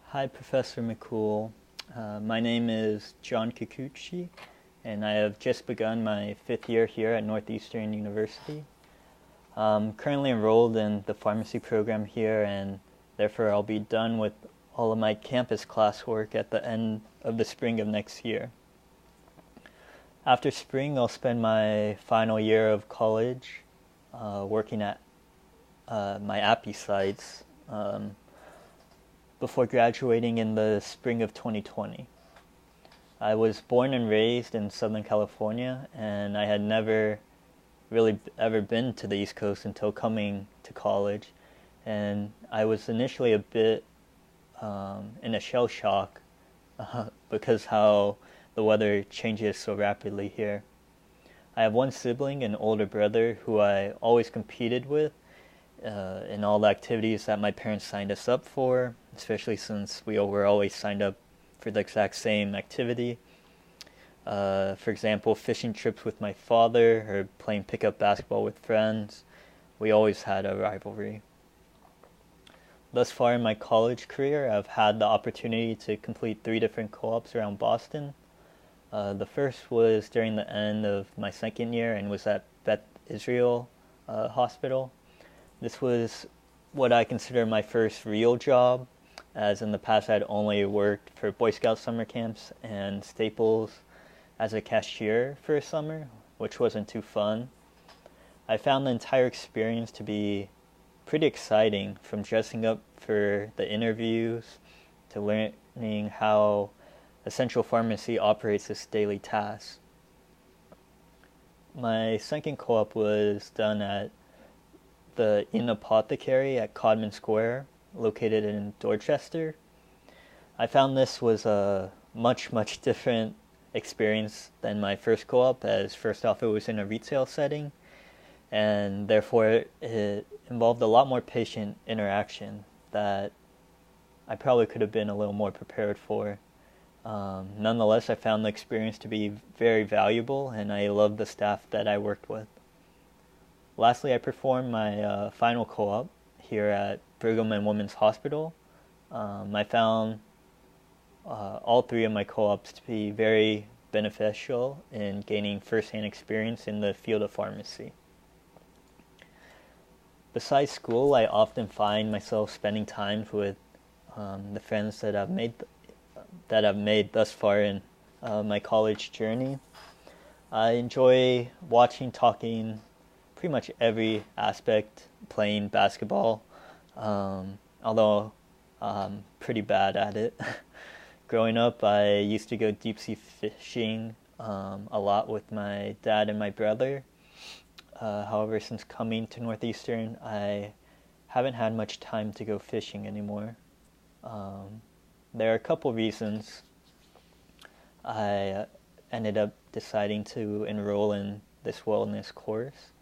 Hi, Professor McCool. My name is John Kikuchi, and I have just begun my fifth year here at Northeastern University. I'm currently enrolled in the pharmacy program here, and therefore I'll be done with all of my campus classwork at the end of the spring of next year. After spring, I'll spend my final year of college working at my APPI sites before graduating in the spring of 2020. I was born and raised in Southern California, and I had never really ever been to the East Coast until coming to college, and I was initially a bit in a shell shock because how the weather changes so rapidly here. I have one sibling, an older brother, who I always competed with in all the activities that my parents signed us up for, especially since we were always signed up for the exact same activity. For example, fishing trips with my father or playing pickup basketball with friends. We always had a rivalry. Thus far in my college career, I've had the opportunity to complete 3 different co-ops around Boston. The first was during the end of my second year and was at Beth Israel Hospital. This was what I consider my first real job, as in the past I'd only worked for Boy Scout summer camps and Staples as a cashier for a summer, which wasn't too fun. I found the entire experience to be pretty exciting, from dressing up for the interviews to learning how Essential Pharmacy operates its daily tasks. My second co-op was done at the Inn Apothecary at Codman Square, located in Dorchester. I found this was a much different experience than my first co-op, as first off it was in a retail setting, and therefore it involved a lot more patient interaction that I probably could have been a little more prepared for. Nonetheless, I found the experience to be very valuable, and I loved the staff that I worked with. Lastly, I performed my final co-op here at Brigham and Women's Hospital. I found all 3 of my co-ops to be very beneficial in gaining first-hand experience in the field of pharmacy. Besides school, I often find myself spending time with the friends that I've made thus far in my college journey. I enjoy watching, talking, pretty much every aspect, playing basketball, although I'm pretty bad at it. Growing up, I used to go deep sea fishing a lot with my dad and my brother. However, since coming to Northeastern, I haven't had much time to go fishing anymore. There are a couple reasons I ended up deciding to enroll in this wellness course.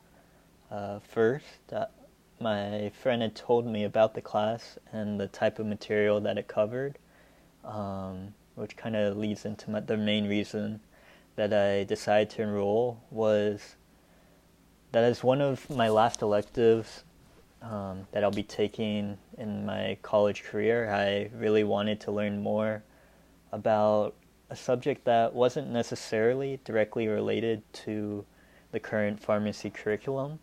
First, my friend had told me about the class and the type of material that it covered, which kind of leads into the main reason that I decided to enroll, was that as one of my last electives that I'll be taking in my college career, I really wanted to learn more about a subject that wasn't necessarily directly related to the current pharmacy curriculum.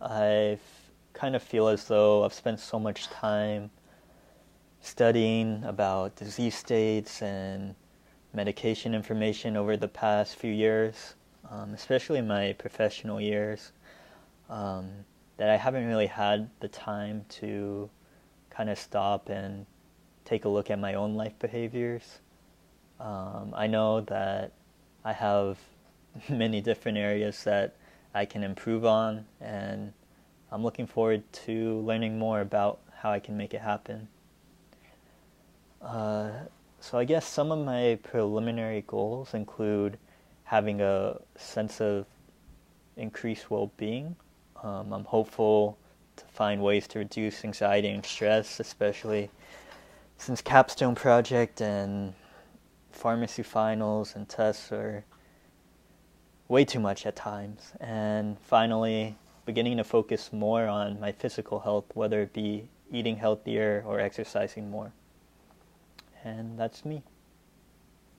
I kind of feel as though I've spent so much time studying about disease states and medication information over the past few years, especially my professional years, that I haven't really had the time to kind of stop and take a look at my own life behaviors. I know that I have many different areas that I can improve on, and I'm looking forward to learning more about how I can make it happen. So I guess some of my preliminary goals include having a sense of increased well-being. I'm hopeful to find ways to reduce anxiety and stress, especially since capstone project and pharmacy finals and tests are way too much at times. And finally, beginning to focus more on my physical health, whether it be eating healthier or exercising more. And that's me.